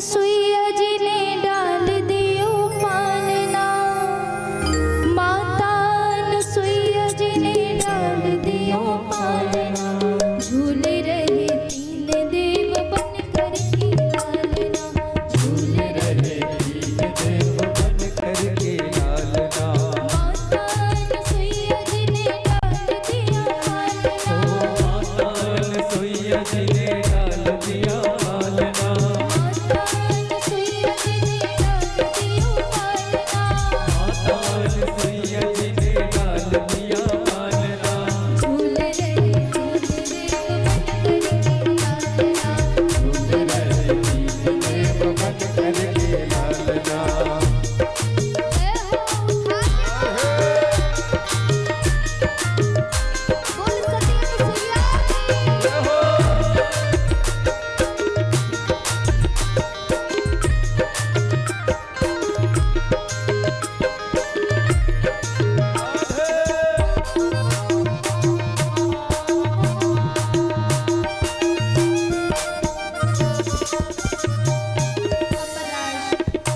सुइया जी ने डाल दियो पालना, माता सुइया जी ने डाल दियो पालना। झूल रहे तीन देव बन कर के लालना, झूल रहे तीन देव बन कर के लालना। माता सुइया जी ने डाल दिया पालना, माता सुइया जी ने डाल दिया पालना। माता सुइया जी ने डाल दिया पालना, माता सुइया जी ने डाल दिया पालना। झूल रहे तीन देव बन कर के लालना, झूल रहे तीन देव बन कर के लालना। बोल सती सुइया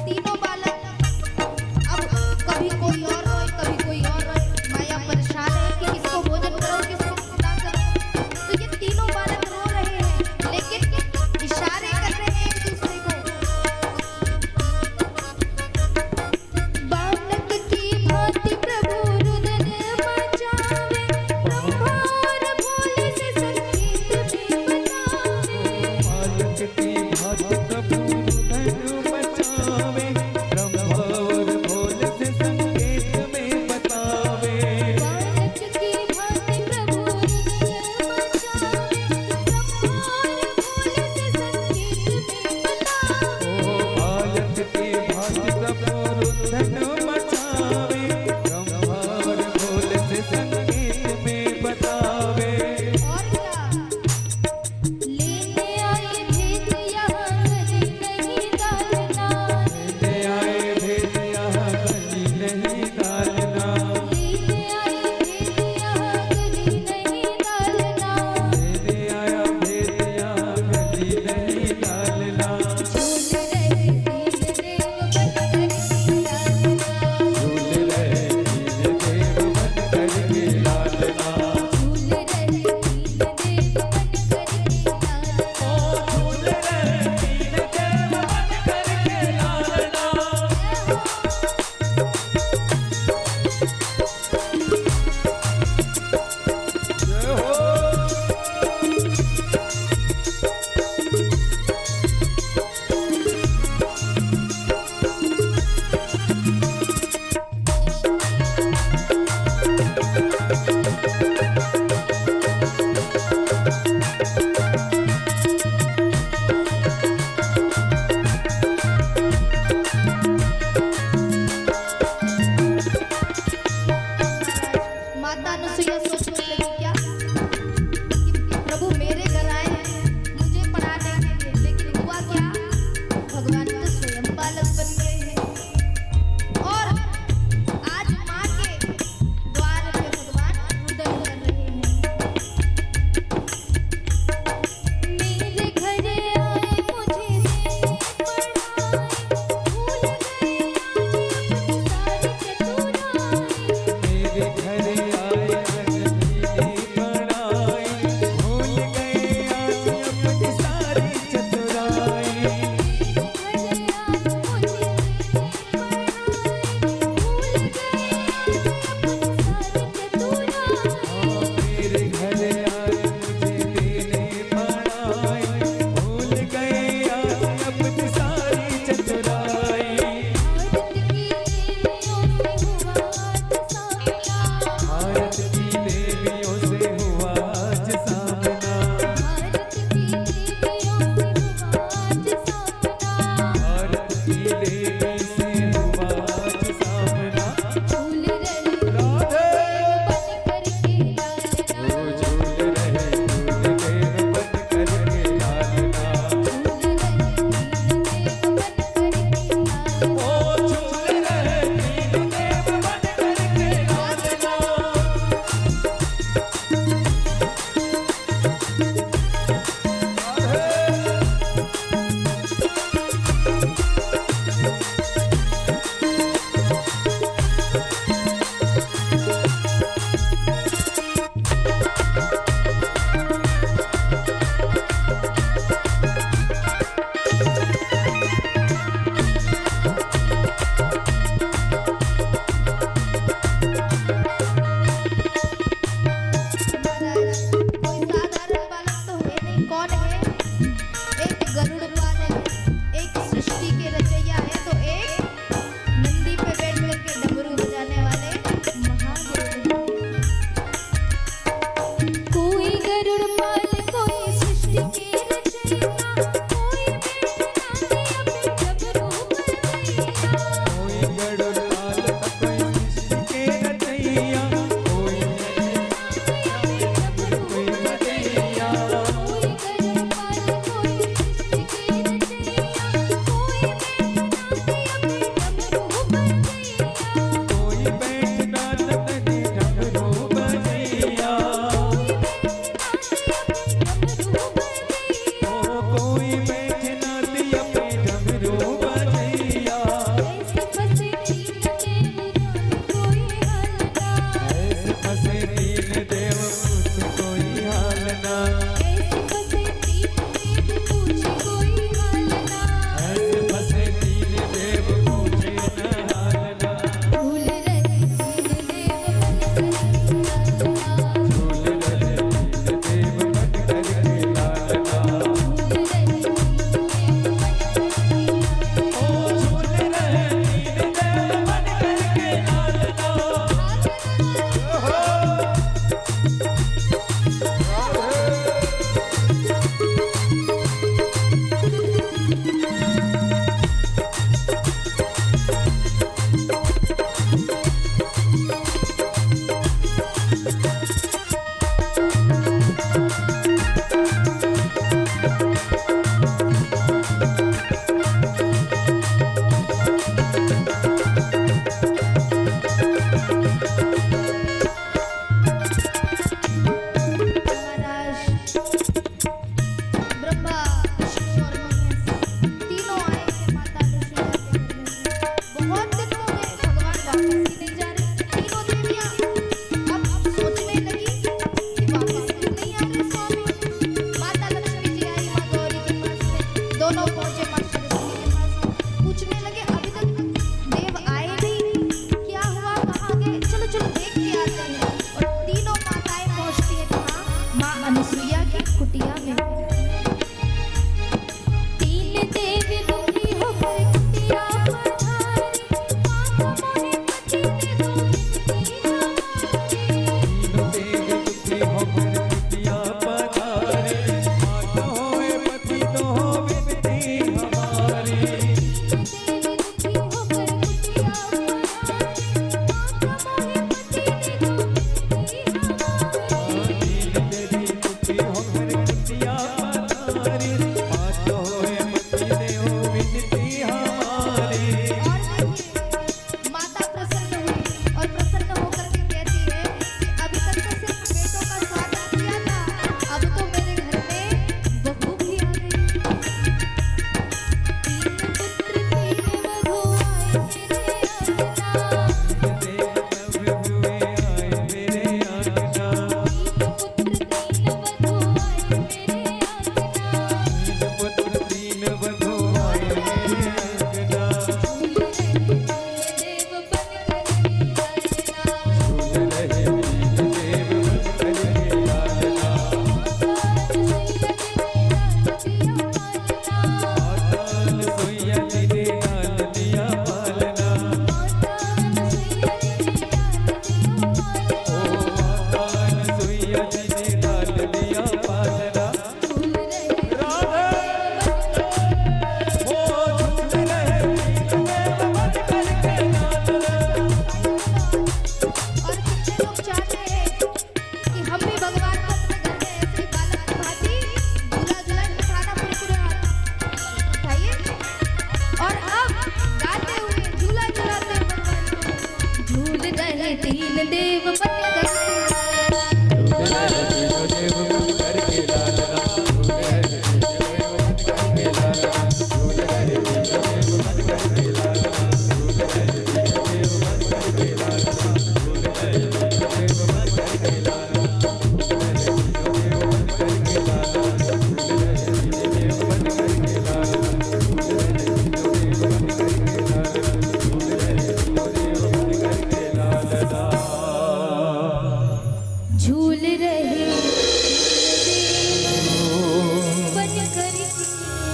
तीनों बालक अब कभी कोई और रोए, कभी कोई और रोए। माया परेशान है कि किसको भोजन करो, किसको पूजा करो। तो ये तीनों बालक रो रहे हैं, लेकिन इशारे कर रहे हैं एक दूसरे को। बालक की भांति प्रभु रुदन मचावे, ब्रह्मा और भोले से संगीत में बतावे। बालक की भांति प्रभु धन बचावे, ब्रह्मा और भोले से संकेत में बतावे। बालक की भांति प्रभु रुदन मचावे, ब्रह्मा और भोले से संगीत में बतावे। बालक की भांति प्रभु धन बचावे, ब्रह्मा और भोले से संकेत में बतावे। और क्या लेने आए भेद यहाँ गली नहीं डालना, लेने आए भेद यहाँ गली नहीं डालना, लेने आए भेद यहाँ गली नहीं डालना। लेने आया भेद यहाँ गली नहीं डालना। झूल रहे तीन देव बन कर के लालना, अपने डमरू बजैया। ऐसे फंसे तीन देव कोई हाल ना। ऐसे फंसे तीन देव पूछ कोई हाल ना। ऐसे फंसे तीन देव पूछे कोई हाल ना। ऐसे फंसे तीन देव पूछे न हाल ना। भूल रहे तीन देव बन करके लालना। झूल रहे तीन देव बन करके लालना। भूल महाराज ब्रह्मा विष्णु और महेश तीनों आए थे माता लक्ष्मी के घर में। बहुत दिनों में भगवान वापस ही नहीं जा रहे। तीनों देवियां अब सोचने लगी कि वापस क्यों नहीं आ रहे स्वामी। माता लक्ष्मी जी आई माँ गौरी के पास में, दोनों पहुंचे माँ सरस्वती के पास में, पूछने लगे अभी तक देव आए नहीं, क्या हुआ, कहाँ गए, चलो चलो देख के आते हैं। और तीनों माताएं पहुंचती है कहाँ, माँ अनुसुईया की कुटिया में। तीन देव दुखी होकर कुटिया पधारी, माँ को मोहे पति ने दो विनती हमारी। तीनों देव दुखी होकर कुटिया पधारे। माता होए पति तो हो विनती हमारी। तीन देव दुखी होकर कुटिया पधारी, माँ को मोहे पति ने दो विनती हमारी। तीन देवी दुखी होकर कुटिया पधारी। माता होए पति तो हो विनती हमारी। और देखिए माता प्रसन्न हुई और प्रसन्न होकर के कहती है कि अभी तक तो सिर्फ बेटों का स्वागत किया था, अब तो मेरे घर में बहू भी आ गई। तीन पुत्र तीन वधू आए मेरे अंगना। देव कब हुए आए मेरे आंगना। तीन पुत्र तीन वधू आए मेरे अंगना। तीन पुत्र तीन वधू आए मेरे आंगना। झूल रहे तीन देव बन करके लालना। झूल रहे तीन देव बन करके लालना। माता अनुसुईया जी ने लाल दिया पालना। माता अनुसुईया जी ने लाल दिया पालना। माता अनुसुईया जी ने लाल दिया पालना। ओ माता अनुसुईया जी ने लाल दिया पालना। झूल रहे राधे ओ झूल रहे तीन देव बन करके लालना। और कितने लोग चाहते हैं कि हम भी भगवान को अपने घर में ऐसे ही बालक की भांति झूला झूला बिठाना, पूरे हाथ उठाइए और अब गाते हुए झूला झूलाते हैं भगवान को। झूल रहे तीन देव बन करके झूल रहे बन करके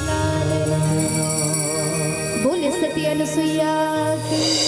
लालना। बोले सती अनुसुईया की